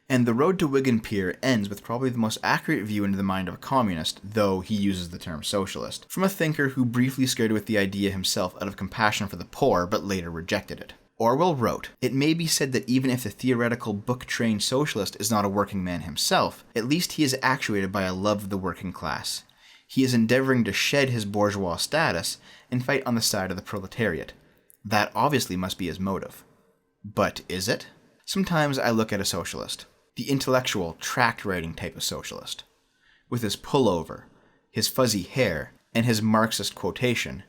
And The Road to Wigan Pier ends with probably the most accurate view into the mind of a communist, though he uses the term socialist, from a thinker who briefly scared with the idea himself out of compassion for the poor, but later rejected it. Orwell wrote, "It may be said that even if the theoretical book-trained socialist is not a working man himself, at least he is actuated by a love of the working class. He is endeavoring to shed his bourgeois status and fight on the side of the proletariat. That obviously must be his motive. But is it? Sometimes I look at a socialist, the intellectual, tract-writing type of socialist, with his pullover, his fuzzy hair, and his Marxist quotation,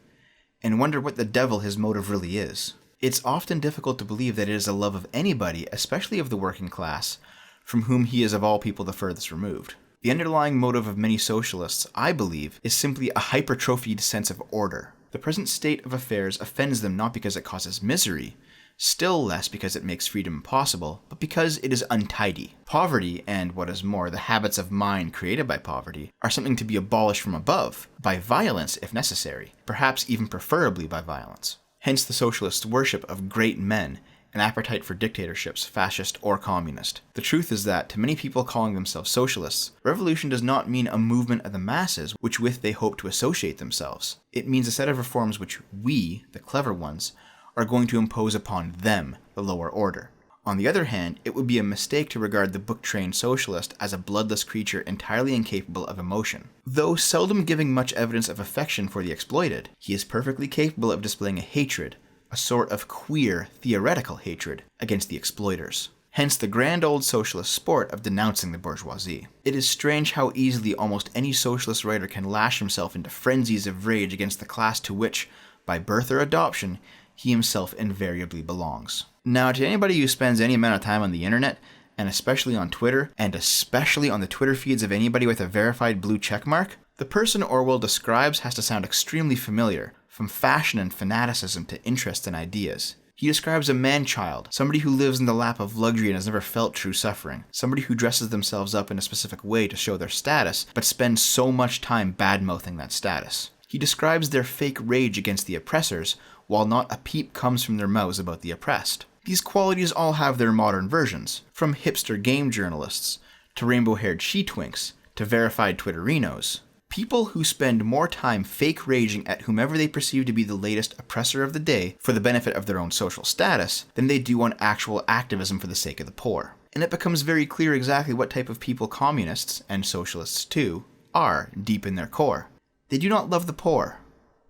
and wonder what the devil his motive really is. It's often difficult to believe that it is a love of anybody, especially of the working class, from whom he is of all people the furthest removed. The underlying motive of many socialists, I believe, is simply a hypertrophied sense of order. The present state of affairs offends them not because it causes misery, still less because it makes freedom impossible, but because it is untidy. Poverty, and what is more, the habits of mind created by poverty, are something to be abolished from above, by violence if necessary, perhaps even preferably by violence. Hence the socialists' worship of great men, an appetite for dictatorships, fascist or communist. The truth is that, to many people calling themselves socialists, revolution does not mean a movement of the masses which with they hope to associate themselves. It means a set of reforms which we, the clever ones, are going to impose upon them, the lower order. On the other hand, it would be a mistake to regard the book-trained socialist as a bloodless creature entirely incapable of emotion. Though seldom giving much evidence of affection for the exploited, he is perfectly capable of displaying a hatred, a sort of queer, theoretical hatred, against the exploiters. Hence the grand old socialist sport of denouncing the bourgeoisie. It is strange how easily almost any socialist writer can lash himself into frenzies of rage against the class to which, by birth or adoption, he himself invariably belongs. Now, to anybody who spends any amount of time on the internet, and especially on Twitter, and especially on the Twitter feeds of anybody with a verified blue checkmark, the person Orwell describes has to sound extremely familiar, from fashion and fanaticism to interest and ideas. He describes a man-child, somebody who lives in the lap of luxury and has never felt true suffering, somebody who dresses themselves up in a specific way to show their status, but spends so much time bad-mouthing that status. He describes their fake rage against the oppressors, while not a peep comes from their mouths about the oppressed. These qualities all have their modern versions, from hipster game journalists, to rainbow-haired she-twinks, to verified Twitterinos. People who spend more time fake raging at whomever they perceive to be the latest oppressor of the day for the benefit of their own social status than they do on actual activism for the sake of the poor. And it becomes very clear exactly what type of people communists, and socialists too, are deep in their core. They do not love the poor.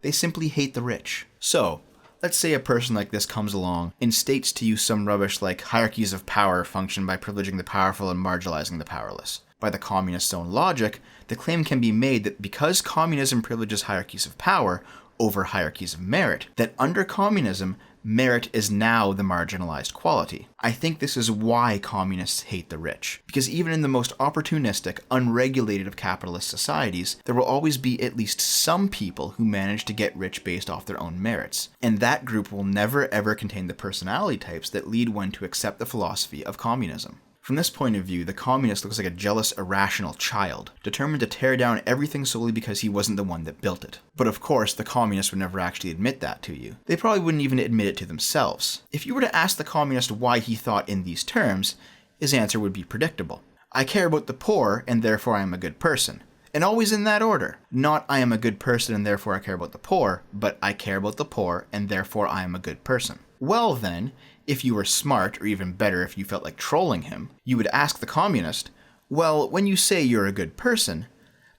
They simply hate the rich. So, let's say a person like this comes along and states to you some rubbish like hierarchies of power function by privileging the powerful and marginalizing the powerless. By the communist's own logic, the claim can be made that because communism privileges hierarchies of power over hierarchies of merit, that under communism, merit is now the marginalized quality. I think this is why communists hate the rich. Because even in the most opportunistic, unregulated of capitalist societies, there will always be at least some people who manage to get rich based off their own merits. And that group will never ever contain the personality types that lead one to accept the philosophy of communism. From this point of view, the communist looks like a jealous, irrational child, determined to tear down everything solely because he wasn't the one that built it. But of course, the communist would never actually admit that to you. They probably wouldn't even admit it to themselves. If you were to ask the communist why he thought in these terms, his answer would be predictable. I care about the poor, and therefore I am a good person. And always in that order. Not I am a good person and therefore I care about the poor, but I care about the poor and therefore I am a good person. Well then, if you were smart, or even better if you felt like trolling him, you would ask the communist, well, when you say you're a good person,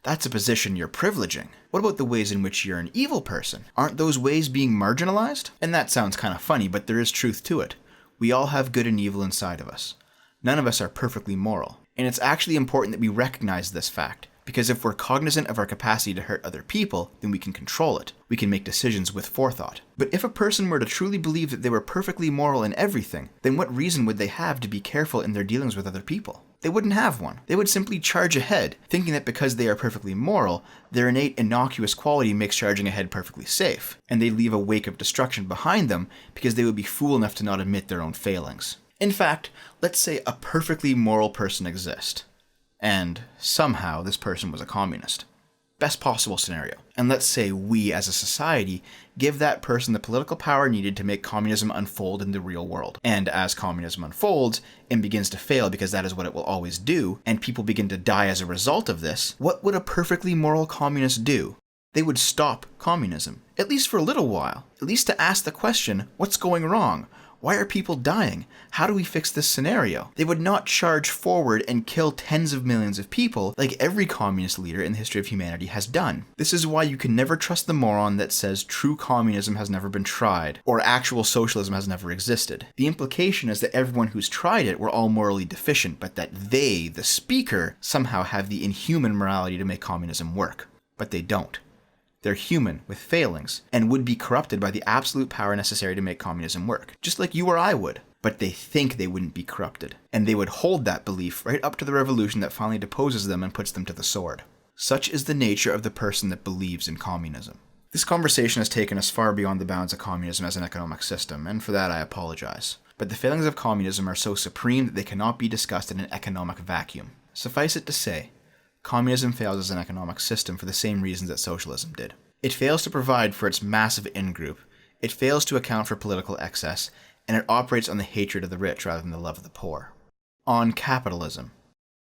that's a position you're privileging. What about the ways in which you're an evil person? Aren't those ways being marginalized? And that sounds kind of funny, but there is truth to it. We all have good and evil inside of us. None of us are perfectly moral. And it's actually important that we recognize this fact. Because if we're cognizant of our capacity to hurt other people, then we can control it. We can make decisions with forethought. But if a person were to truly believe that they were perfectly moral in everything, then what reason would they have to be careful in their dealings with other people? They wouldn't have one. They would simply charge ahead, thinking that because they are perfectly moral, their innate innocuous quality makes charging ahead perfectly safe, and they'd leave a wake of destruction behind them because they would be fool enough to not admit their own failings. In fact, let's say a perfectly moral person exists. And somehow this person was a communist. Best possible scenario. And let's say we as a society give that person the political power needed to make communism unfold in the real world. And as communism unfolds and begins to fail because that is what it will always do, and people begin to die as a result of this, what would a perfectly moral communist do? They would stop communism, at least for a little while. At least to ask the question, what's going wrong? Why are people dying? How do we fix this scenario? They would not charge forward and kill tens of millions of people like every communist leader in the history of humanity has done. This is why you can never trust the moron that says true communism has never been tried, or actual socialism has never existed. The implication is that everyone who's tried it were all morally deficient, but that they, the speaker, somehow have the inhuman morality to make communism work. But they don't. They're human, with failings, and would be corrupted by the absolute power necessary to make communism work, just like you or I would. But they think they wouldn't be corrupted, and they would hold that belief right up to the revolution that finally deposes them and puts them to the sword. Such is the nature of the person that believes in communism. This conversation has taken us far beyond the bounds of communism as an economic system, and for that I apologize. But the failings of communism are so supreme that they cannot be discussed in an economic vacuum. Suffice it to say, communism fails as an economic system for the same reasons that socialism did. It fails to provide for its massive in-group, it fails to account for political excess, and it operates on the hatred of the rich rather than the love of the poor. On capitalism.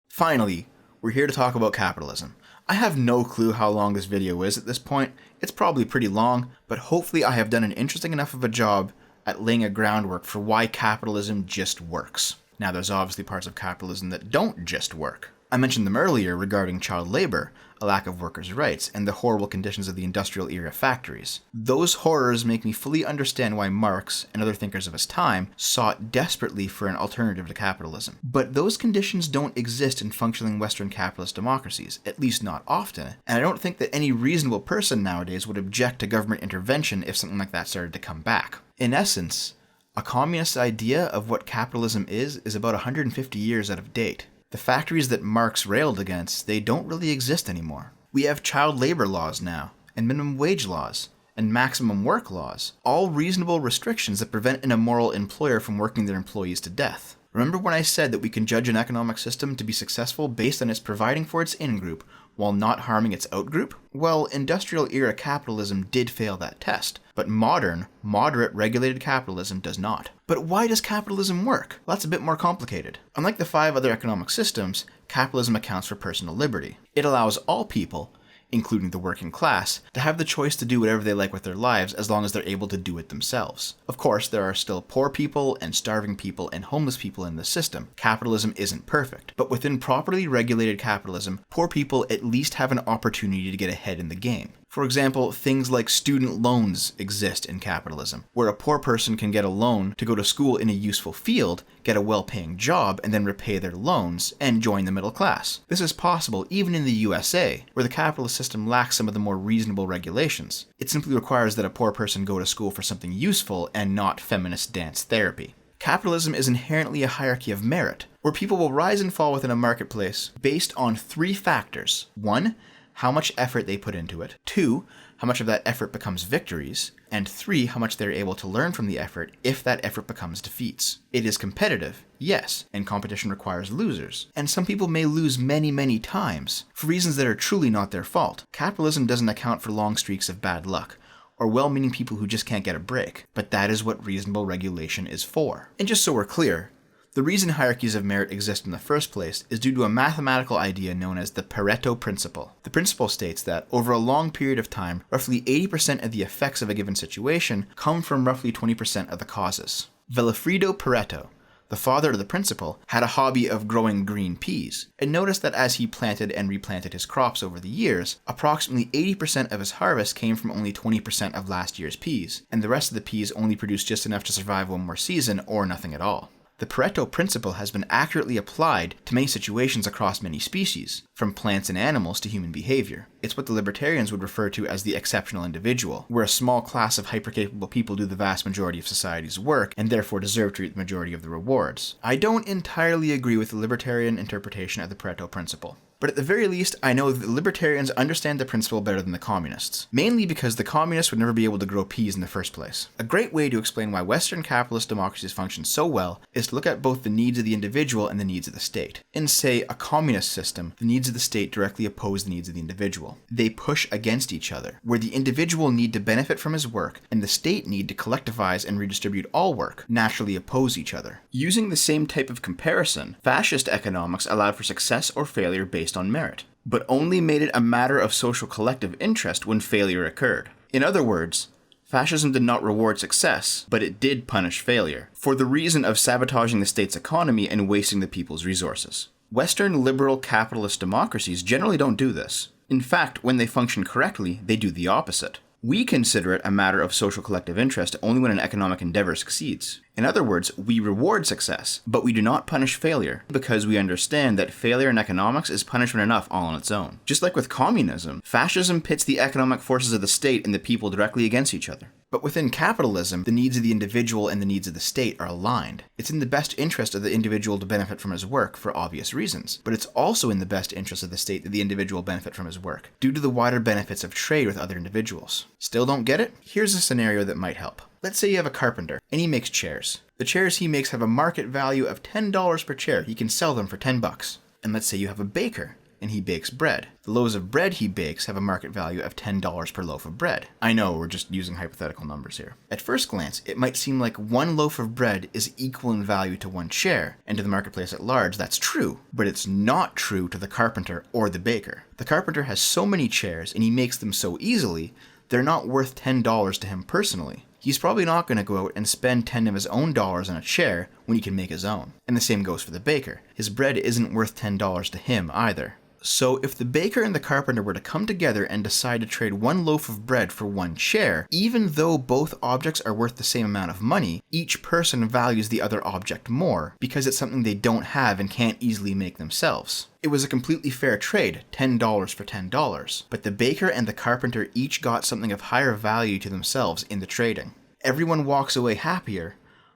Finally, we're here to talk about capitalism. I have no clue how long this video is at this point. It's probably pretty long, but hopefully I have done an interesting enough of a job at laying a groundwork for why capitalism just works. Now, there's obviously parts of capitalism that don't just work. I mentioned them earlier regarding child labor, a lack of workers' rights, and the horrible conditions of the industrial era factories. Those horrors make me fully understand why Marx and other thinkers of his time sought desperately for an alternative to capitalism. But those conditions don't exist in functioning Western capitalist democracies, at least not often, and I don't think that any reasonable person nowadays would object to government intervention if something like that started to come back. In essence, a communist idea of what capitalism is about 150 years out of date. The factories that Marx railed against, they don't really exist anymore. We have child labor laws now, and minimum wage laws, and maximum work laws, all reasonable restrictions that prevent an immoral employer from working their employees to death. Remember when I said that we can judge an economic system to be successful based on its providing for its in-group while not harming its out-group? Well, industrial era capitalism did fail that test, but modern, moderate regulated capitalism does not. But why does capitalism work? Well, that's a bit more complicated. Unlike the 5 other economic systems, capitalism accounts for personal liberty. It allows all people, including the working class, to have the choice to do whatever they like with their lives as long as they're able to do it themselves. Of course, there are still poor people and starving people and homeless people in the system. Capitalism isn't perfect, but within properly regulated capitalism, poor people at least have an opportunity to get ahead in the game. For example, things like student loans exist in capitalism, where a poor person can get a loan to go to school in a useful field, get a well-paying job, and then repay their loans, and join the middle class. This is possible even in the USA, where the capitalist system lacks some of the more reasonable regulations. It simply requires that a poor person go to school for something useful and not feminist dance therapy. Capitalism is inherently a hierarchy of merit, where people will rise and fall within a marketplace based on 3 factors. 1. How much effort they put into it. 2. How much of that effort becomes victories. And 3. How much they're able to learn from the effort if that effort becomes defeats. It is competitive, yes, and competition requires losers. And some people may lose many times, for reasons that are truly not their fault. Capitalism doesn't account for long streaks of bad luck, or well-meaning people who just can't get a break, but that is what reasonable regulation is for. And just so we're clear, the reason hierarchies of merit exist in the first place is due to a mathematical idea known as the Pareto principle. The principle states that, over a long period of time, roughly 80% of the effects of a given situation come from roughly 20% of the causes. Vilfredo Pareto, the father of the principle, had a hobby of growing green peas, and noticed that as he planted and replanted his crops over the years, approximately 80% of his harvest came from only 20% of last year's peas, and the rest of the peas only produced just enough to survive one more season or nothing at all. The Pareto principle has been accurately applied to many situations across many species, from plants and animals to human behavior. It's what the libertarians would refer to as the exceptional individual, where a small class of hypercapable people do the vast majority of society's work and therefore deserve to reap the majority of the rewards. I don't entirely agree with the libertarian interpretation of the Pareto principle. But at the very least, I know that the libertarians understand the principle better than the communists, mainly because the communists would never be able to grow peas in the first place. A great way to explain why Western capitalist democracies function so well is to look at both the needs of the individual and the needs of the state. In, say, a communist system, the needs of the state directly oppose the needs of the individual. They push against each other, where the individual need to benefit from his work and the state need to collectivize and redistribute all work naturally oppose each other. Using the same type of comparison, fascist economics allowed for success or failure based on merit, but only made it a matter of social collective interest when failure occurred. In other words, fascism did not reward success, but it did punish failure, for the reason of sabotaging the state's economy and wasting the people's resources. Western liberal capitalist democracies generally don't do this. In fact, when they function correctly, they do the opposite. We consider it a matter of social collective interest only when an economic endeavor succeeds. In other words, we reward success, but we do not punish failure, because we understand that failure in economics is punishment enough all on its own. Just like with communism, fascism pits the economic forces of the state and the people directly against each other. But within capitalism, the needs of the individual and the needs of the state are aligned. It's in the best interest of the individual to benefit from his work for obvious reasons, but it's also in the best interest of the state that the individual benefit from his work, due to the wider benefits of trade with other individuals. Still don't get it? Here's a scenario that might help. Let's say you have a carpenter, and he makes chairs. The chairs he makes have a market value of $10 per chair. He can sell them for $10. And let's say you have a baker, and he bakes bread. The loaves of bread he bakes have a market value of $10 per loaf of bread. I know, we're just using hypothetical numbers here. At first glance, it might seem like one loaf of bread is equal in value to one chair, and to the marketplace at large, that's true. But it's not true to the carpenter or the baker. The carpenter has so many chairs, and he makes them so easily, they're not worth $10 to him personally. He's probably not going to go out and spend 10 of his own dollars on a chair when he can make his own. And the same goes for the baker. His bread isn't worth $10 to him either. So if the baker and the carpenter were to come together and decide to trade one loaf of bread for one chair, even though both objects are worth the same amount of money, each person values the other object more because it's something they don't have and can't easily make themselves. It was a completely fair trade, $10 for $10, but the baker and the carpenter each got something of higher value to themselves in the trading. Everyone walks away happier,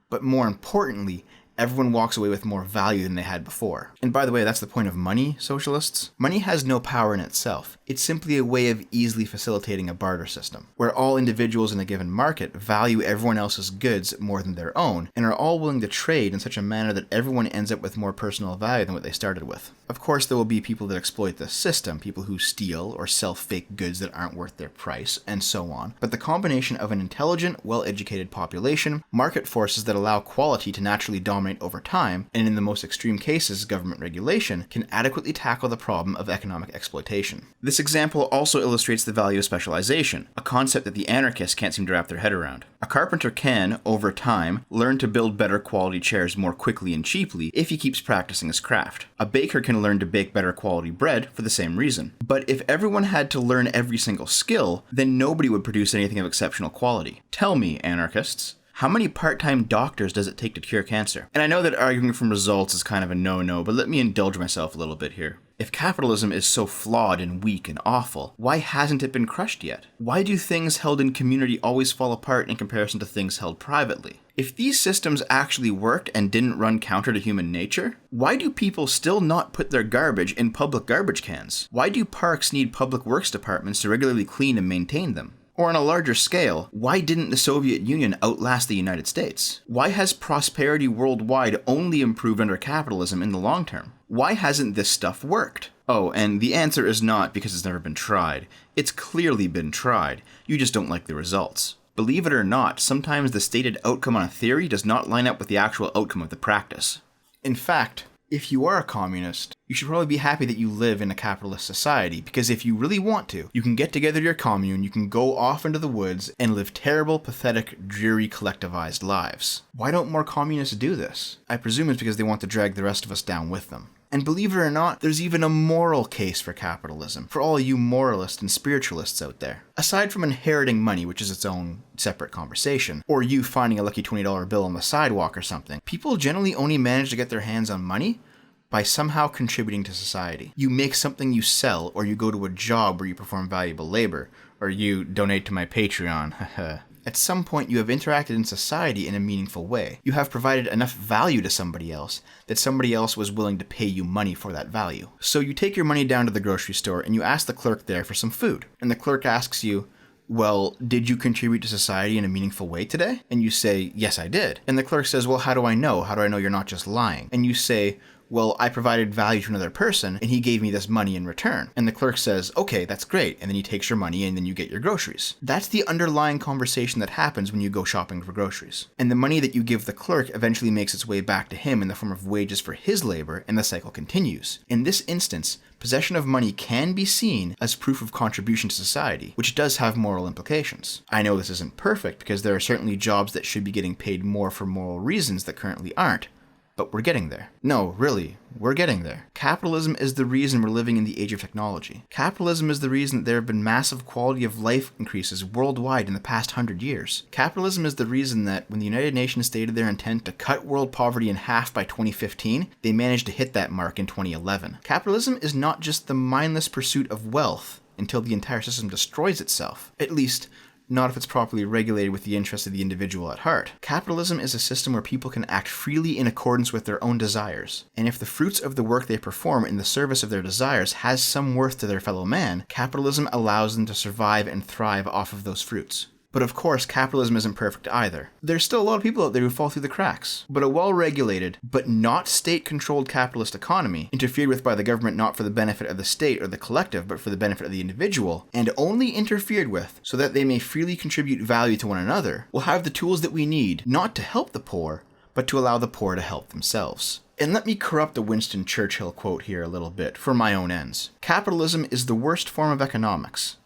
but more importantly, everyone walks away with more value than they had before. And by the way, that's the point of money, socialists. Money has no power in itself. It's simply a way of easily facilitating a barter system, where all individuals in a given market value everyone else's goods more than their own, and are all willing to trade in such a manner that everyone ends up with more personal value than what they started with. Of course, there will be people that exploit the system, people who steal or sell fake goods that aren't worth their price, and so on. But the combination of an intelligent, well-educated population, market forces that allow quality to naturally dominate over time, and in the most extreme cases, government regulation, can adequately tackle the problem of economic exploitation. This example also illustrates the value of specialization, a concept that the anarchists can't seem to wrap their head around. A carpenter can, over time, learn to build better quality chairs more quickly and cheaply if he keeps practicing his craft. A baker can learn to bake better quality bread for the same reason. But if everyone had to learn every single skill, then nobody would produce anything of exceptional quality. Tell me, anarchists, how many part-time doctors does it take to cure cancer? And I know that arguing from results is kind of a no-no, but let me indulge myself a little bit here. If capitalism is so flawed and weak and awful, why hasn't it been crushed yet? Why do things held in community always fall apart in comparison to things held privately? If these systems actually worked and didn't run counter to human nature, why do people still not put their garbage in public garbage cans? Why do parks need public works departments to regularly clean and maintain them? Or on a larger scale, why didn't the Soviet Union outlast the United States? Why has prosperity worldwide only improved under capitalism in the long term? Why hasn't this stuff worked? Oh, and the answer is not because it's never been tried. It's clearly been tried. You just don't like the results. Believe it or not, sometimes the stated outcome on a theory does not line up with the actual outcome of the practice. In fact, if you are a communist, you should probably be happy that you live in a capitalist society, because if you really want to, you can get together your commune, you can go off into the woods and live terrible, pathetic, dreary, collectivized lives. Why don't more communists do this? I presume it's because they want to drag the rest of us down with them. And believe it or not, there's even a moral case for capitalism, for all you moralists and spiritualists out there. Aside from inheriting money, which is its own separate conversation, or you finding a lucky $20 bill on the sidewalk or something, people generally only manage to get their hands on money by somehow contributing to society. You make something you sell, or you go to a job where you perform valuable labor, or you donate to my Patreon. At some point, you have interacted in society in a meaningful way. You have provided enough value to somebody else that somebody else was willing to pay you money for that value. So you take your money down to the grocery store and you ask the clerk there for some food. And the clerk asks you, well, did you contribute to society in a meaningful way today? And you say, yes, I did. And the clerk says, well, how do I know? How do I know you're not just lying? And you say, well, I provided value to another person and he gave me this money in return. And the clerk says, okay, that's great. And then he takes your money and then you get your groceries. That's the underlying conversation that happens when you go shopping for groceries. And the money that you give the clerk eventually makes its way back to him in the form of wages for his labor, and the cycle continues. In this instance, possession of money can be seen as proof of contribution to society, which does have moral implications. I know this isn't perfect because there are certainly jobs that should be getting paid more for moral reasons that currently aren't. But we're getting there. No, really, we're getting there. Capitalism is the reason we're living in the age of technology. Capitalism is the reason that there have been massive quality of life increases worldwide in the past 100 years. Capitalism is the reason that when the United Nations stated their intent to cut world poverty in half by 2015, they managed to hit that mark in 2011. Capitalism is not just the mindless pursuit of wealth until the entire system destroys itself. At least, not if it's properly regulated with the interests of the individual at heart. Capitalism is a system where people can act freely in accordance with their own desires. And if the fruits of the work they perform in the service of their desires has some worth to their fellow man, capitalism allows them to survive and thrive off of those fruits. But of course, capitalism isn't perfect either. There's still a lot of people out there who fall through the cracks. But a well-regulated, but not state-controlled capitalist economy, interfered with by the government not for the benefit of the state or the collective, but for the benefit of the individual, and only interfered with so that they may freely contribute value to one another, will have the tools that we need, not to help the poor, but to allow the poor to help themselves. And let me corrupt the Winston Churchill quote here a little bit, for my own ends. Capitalism is the worst form of economics,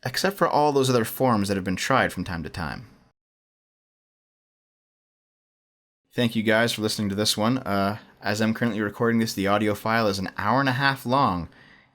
except for all those other forms that have been tried from time to time. Thank you guys for listening to this one. As I'm currently recording this, the audio file is an hour and a half long.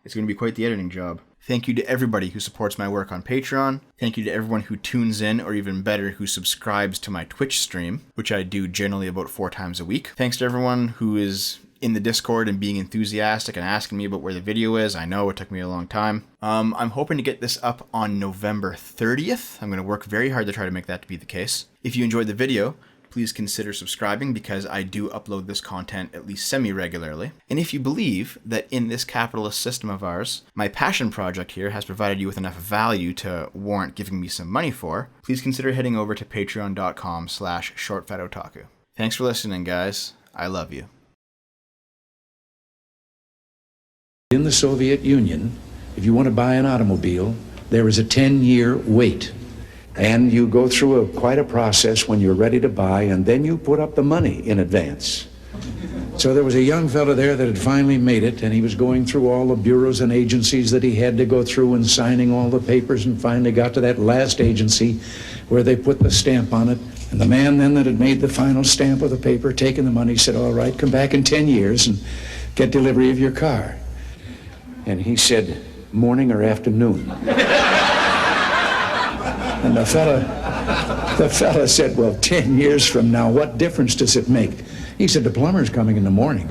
It's going to be quite the editing job. Thank you to everybody who supports my work on Patreon. Thank you to everyone who tunes in, or even better, who subscribes to my Twitch stream, which I do generally about 4 times a week. Thanks to everyone who is in the Discord and being enthusiastic and asking me about where the video is. I know it took me a long time. I'm hoping to get this up on November 30th. I'm going to work very hard to try to make that to be the case. If you enjoyed the video, please consider subscribing because I do upload this content at least semi-regularly. And if you believe that in this capitalist system of ours, my passion project here has provided you with enough value to warrant giving me some money for, please consider heading over to patreon.com/shortfatotaku. Thanks for listening, guys. I love you. In the Soviet Union, if you want to buy an automobile, there is a 10-year wait. And you go through quite a process when you're ready to buy, and then you put up the money in advance. So there was a young fellow there that had finally made it, and he was going through all the bureaus and agencies that he had to go through and signing all the papers, and finally got to that last agency where they put the stamp on it. And the man then that had made the final stamp of the paper, taking the money, said, "All right, come back in 10 years and get delivery of your car." And he said, "Morning or afternoon?" And the fella said, "Well, 10 years from now, what difference does it make?" He said, "The plumber's coming in the morning."